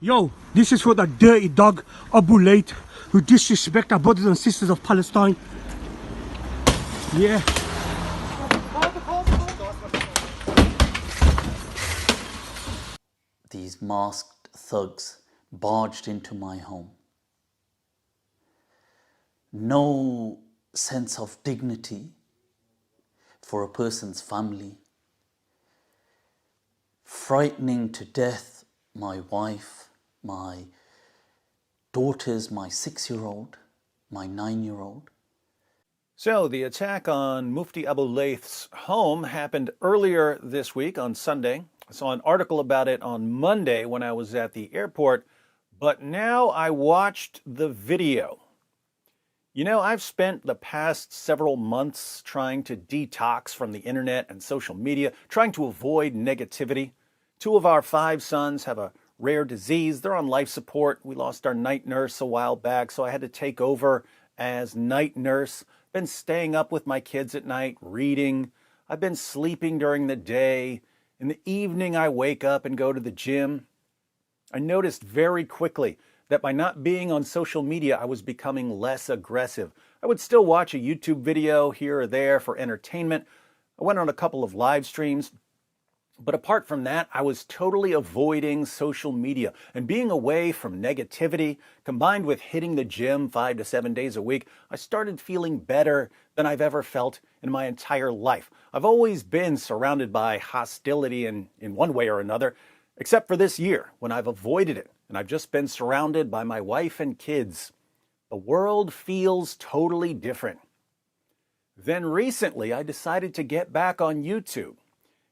Yo, this is for the dirty dog Abu Layth who disrespect our brothers and sisters of Palestine. Yeah. These masked thugs barged into my home. No sense of dignity for a person's family. Frightening to death my wife, my daughters, my 6-year-old, my 9-year-old. So the attack on Mufti Abu Layth's home happened earlier this week on Sunday. I saw an article about it on Monday when I was at the airport, but now I watched the video. You know, I've spent the past several months trying to detox from the internet and social media, trying to avoid negativity. 2 of our 5 sons have a rare disease. They're on life support. We lost our night nurse a while back, so I had to take over as night nurse. Been staying up with my kids at night, reading. I've been sleeping during the day. In the evening, I wake up and go to the gym. I noticed very quickly that by not being on social media, I was becoming less aggressive. I would still watch a YouTube video here or there for entertainment. I went on a couple of live streams. But apart from that, I was totally avoiding social media, and being away from negativity, combined with hitting the gym 5 to 7 days a week, I started feeling better than I've ever felt in my entire life. I've always been surrounded by hostility in one way or another, except for this year when I've avoided it, and I've just been surrounded by my wife and kids. The world feels totally different. Then recently, I decided to get back on YouTube.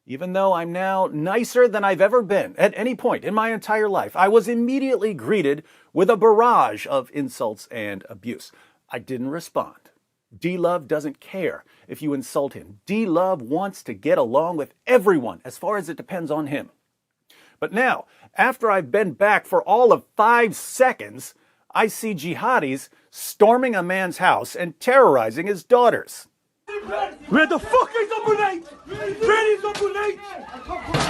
Even though I'm now nicer than I've ever been at any point in my entire life, I was immediately greeted with a barrage of insults and abuse. I didn't respond. D-Love doesn't care if you insult him. D-Love wants to get along with everyone as far as it depends on him. But now, after I've been back for all of 5 seconds, I see jihadis storming a man's house and terrorizing his daughters. Where the fuck is Abu Layth? Where is Abu Layth?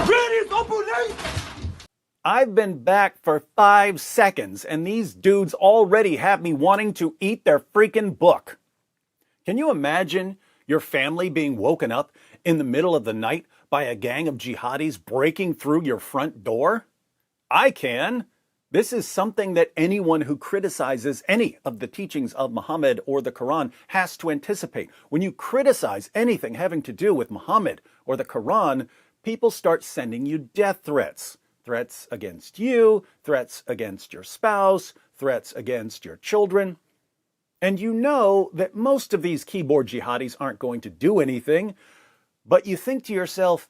Where is Abu Layth? I've been back for 5 seconds, and these dudes already have me wanting to eat their freaking book. Can you imagine your family being woken up in the middle of the night by a gang of jihadis breaking through your front door? I can. This is something that anyone who criticizes any of the teachings of Muhammad or the Quran has to anticipate. When you criticize anything having to do with Muhammad or the Quran, people start sending you death threats. Threats against you, threats against your spouse, threats against your children. And you know that most of these keyboard jihadis aren't going to do anything, but you think to yourself,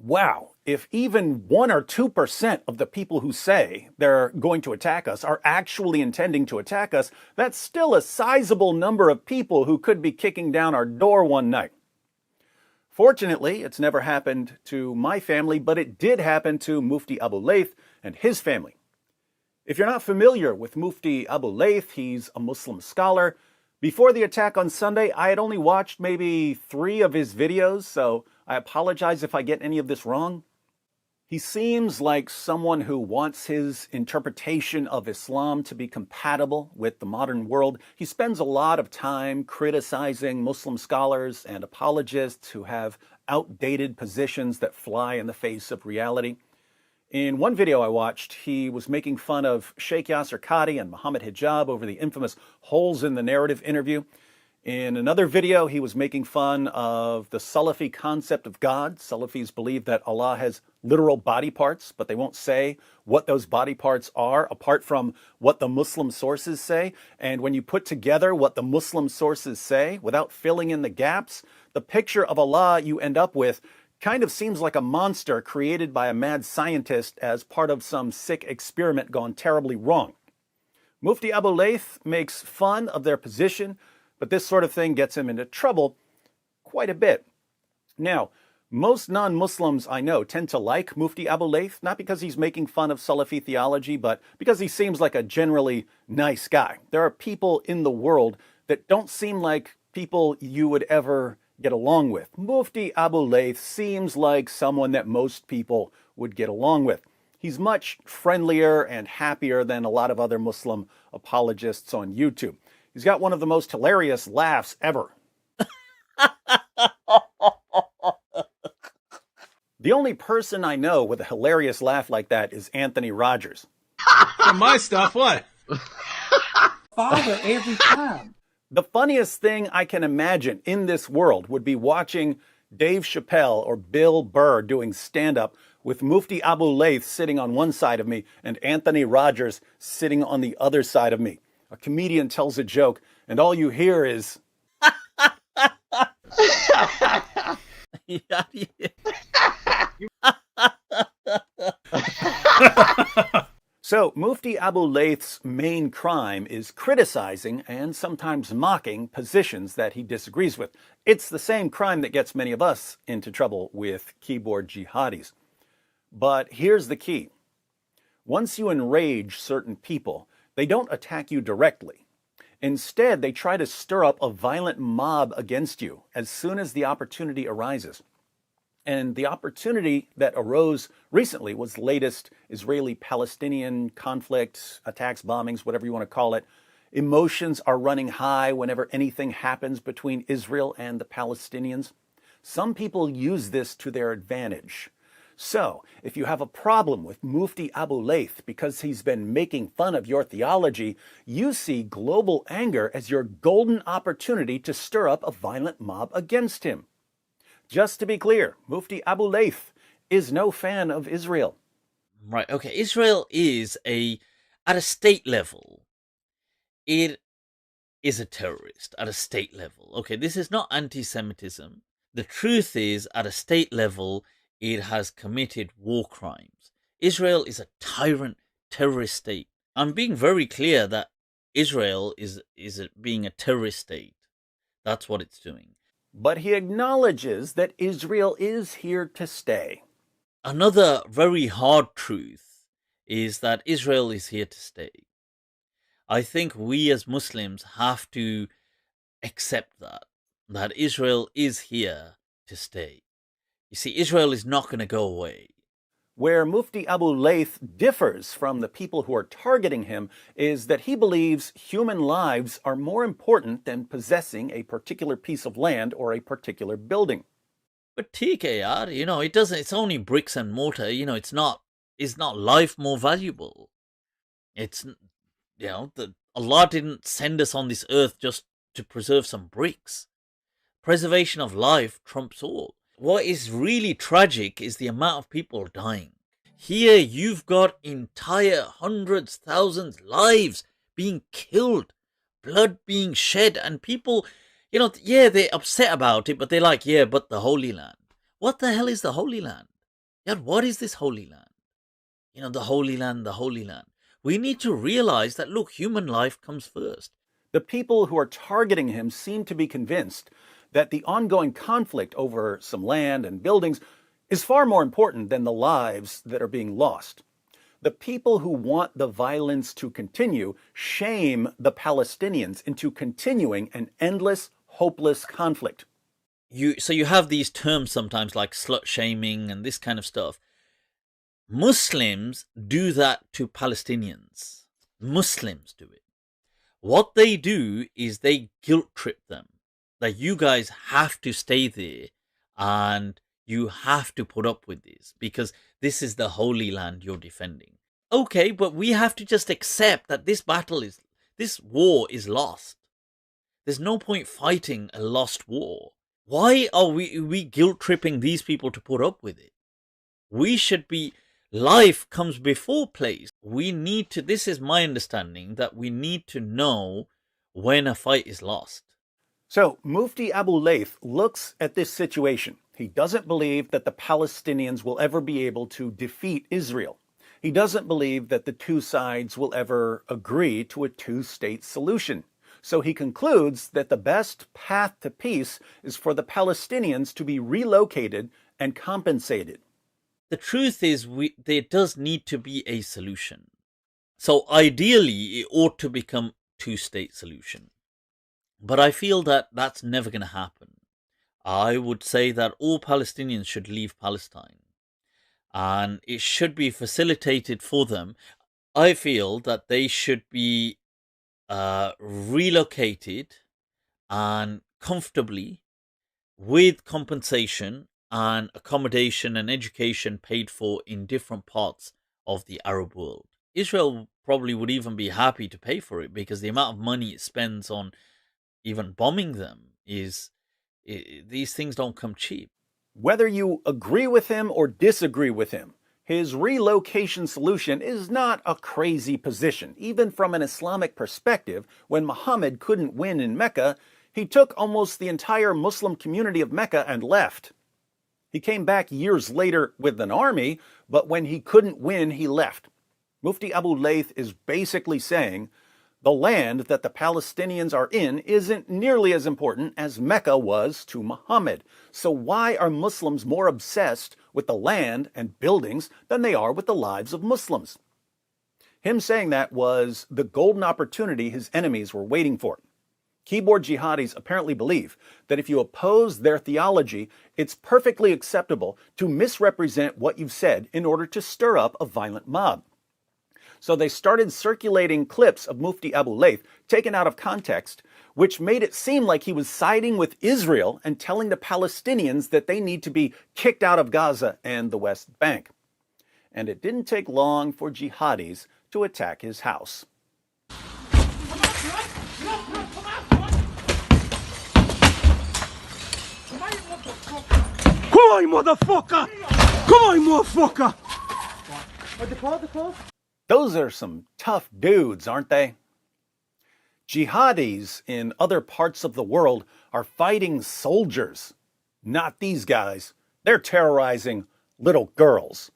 wow, if even 1 or 2% of the people who say they're going to attack us are actually intending to attack us, that's still a sizable number of people who could be kicking down our door one night. Fortunately, it's never happened to my family, but it did happen to Mufti Abu Layth and his family. If you're not familiar with Mufti Abu Layth, he's a Muslim scholar. Before the attack on Sunday, I had only watched maybe 3 of his videos, so I apologize if I get any of this wrong. He seems like someone who wants his interpretation of Islam to be compatible with the modern world. He spends a lot of time criticizing Muslim scholars and apologists who have outdated positions that fly in the face of reality. In one video I watched, he was making fun of Sheikh Yasser Qadhi and Muhammad Hijab over the infamous holes in the narrative interview. In another video, he was making fun of the Salafi concept of God. Salafis believe that Allah has literal body parts, but they won't say what those body parts are apart from what the Muslim sources say. And when you put together what the Muslim sources say without filling in the gaps, the picture of Allah you end up with kind of seems like a monster created by a mad scientist as part of some sick experiment gone terribly wrong. Mufti Abu Layth makes fun of their position, but this sort of thing gets him into trouble quite a bit. Now, most non-Muslims I know tend to like Mufti Abu Layth, not because he's making fun of Salafi theology, but because he seems like a generally nice guy. There are people in the world that don't seem like people you would ever get along with. Mufti Abu Layth seems like someone that most people would get along with. He's much friendlier and happier than a lot of other Muslim apologists on YouTube. He's got one of the most hilarious laughs ever. The only person I know with a hilarious laugh like that is Anthony Rogers. For my stuff, what? Father every time. The funniest thing I can imagine in this world would be watching Dave Chappelle or Bill Burr doing stand-up with Mufti Abu Layth sitting on one side of me and Anthony Rogers sitting on the other side of me. A comedian tells a joke and all you hear is... So, Mufti Abu Layth's main crime is criticizing and sometimes mocking positions that he disagrees with. It's the same crime that gets many of us into trouble with keyboard jihadis. But here's the key. Once you enrage certain people, they don't attack you directly. Instead, they try to stir up a violent mob against you as soon as the opportunity arises. And the opportunity that arose recently was the latest Israeli-Palestinian conflict, attacks, bombings, whatever you want to call it. Emotions are running high whenever anything happens between Israel and the Palestinians. Some people use this to their advantage. So, if you have a problem with Mufti Abu Layth because he's been making fun of your theology, you see global anger as your golden opportunity to stir up a violent mob against him. Just to be clear, Mufti Abu Layth is no fan of Israel. Right, okay. Israel is at a state level, it is a terrorist at a state level. Okay, this is not anti-Semitism. The truth is, at a state level, it has committed war crimes. Israel is a tyrant terrorist state. I'm being very clear that Israel is being a terrorist state. That's what it's doing. But he acknowledges that Israel is here to stay. Another very hard truth is that Israel is here to stay. I think we as Muslims have to accept that Israel is here to stay. You see, Israel is not going to go away. Where Mufti Abu Layth differs from the people who are targeting him is that he believes human lives are more important than possessing a particular piece of land or a particular building. But TKR, it's only bricks and mortar, it's not life more valuable. It's, Allah didn't send us on this earth just to preserve some bricks. Preservation of life trumps all. What is really tragic is the amount of people dying. Here you've got entire hundreds, thousands lives being killed, blood being shed, and people, they're upset about it, but they're like, yeah, but the Holy Land. What the hell is the Holy Land? Yeah, what is this Holy Land? The Holy Land, the Holy Land. We need to realize that, look, human life comes first. The people who are targeting him seem to be convinced that the ongoing conflict over some land and buildings is far more important than the lives that are being lost. The people who want the violence to continue shame the Palestinians into continuing an endless, hopeless conflict. So you have these terms sometimes like slut shaming and this kind of stuff. Muslims do that to Palestinians. Muslims do it. What they do is they guilt trip them. That you guys have to stay there and you have to put up with this because this is the Holy Land you're defending. Okay, but we have to just accept that this war is lost. There's no point fighting a lost war. Why are we guilt tripping these people to put up with it? We should be, life comes before place. This is my understanding, that we need to know when a fight is lost. So, Mufti Abu Layth looks at this situation. He doesn't believe that the Palestinians will ever be able to defeat Israel. He doesn't believe that the two sides will ever agree to a two-state solution. So he concludes that the best path to peace is for the Palestinians to be relocated and compensated. The truth is, there does need to be a solution. So ideally, it ought to become two-state solution. But I feel that that's never going to happen. I would say that all Palestinians should leave Palestine. and it should be facilitated for them. I feel that they should be relocated and comfortably with compensation and accommodation and education paid for in different parts of the Arab world. Israel probably would even be happy to pay for it because the amount of money it spends on even bombing them these things don't come cheap. Whether you agree with him or disagree with him, his relocation solution is not a crazy position. Even from an Islamic perspective, when Muhammad couldn't win in Mecca, he took almost the entire Muslim community of Mecca and left. He came back years later with an army, but when he couldn't win, he left. Mufti Abu Layth is basically saying the land that the Palestinians are in isn't nearly as important as Mecca was to Muhammad. So why are Muslims more obsessed with the land and buildings than they are with the lives of Muslims? Him saying that was the golden opportunity his enemies were waiting for. Keyboard jihadis apparently believe that if you oppose their theology, it's perfectly acceptable to misrepresent what you've said in order to stir up a violent mob. So they started circulating clips of Mufti Abu Layth taken out of context, which made it seem like he was siding with Israel and telling the Palestinians that they need to be kicked out of Gaza and the West Bank. And it didn't take long for jihadis to attack his house. Come on, motherfucker! Come on, motherfucker! Those are some tough dudes, aren't they? Jihadis in other parts of the world are fighting soldiers. Not these guys. They're terrorizing little girls.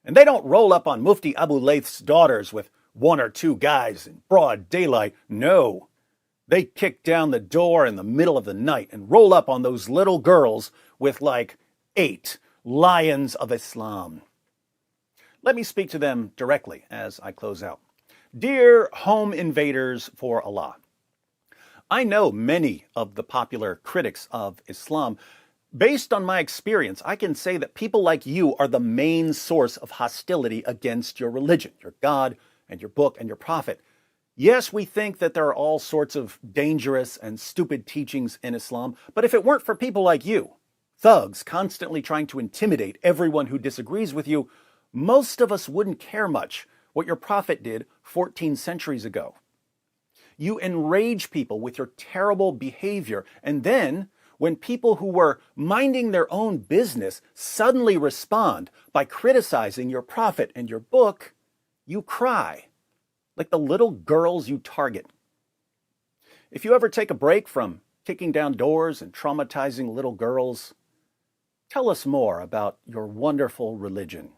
And they don't roll up on Mufti Abu Layth's daughters with one or two guys in broad daylight. No. They kick down the door in the middle of the night and roll up on those little girls with like 8 lions of Islam. Let me speak to them directly as I close out. Dear home invaders for Allah, I know many of the popular critics of Islam. Based on my experience, I can say that people like you are the main source of hostility against your religion, your God, and your book, and your prophet. Yes, we think that there are all sorts of dangerous and stupid teachings in Islam, but if it weren't for people like you, thugs constantly trying to intimidate everyone who disagrees with you, most of us wouldn't care much what your prophet did 14 centuries ago. You enrage people with your terrible behavior, and then, when people who were minding their own business suddenly respond by criticizing your prophet and your book, you cry, like the little girls you target. If you ever take a break from kicking down doors and traumatizing little girls, tell us more about your wonderful religion.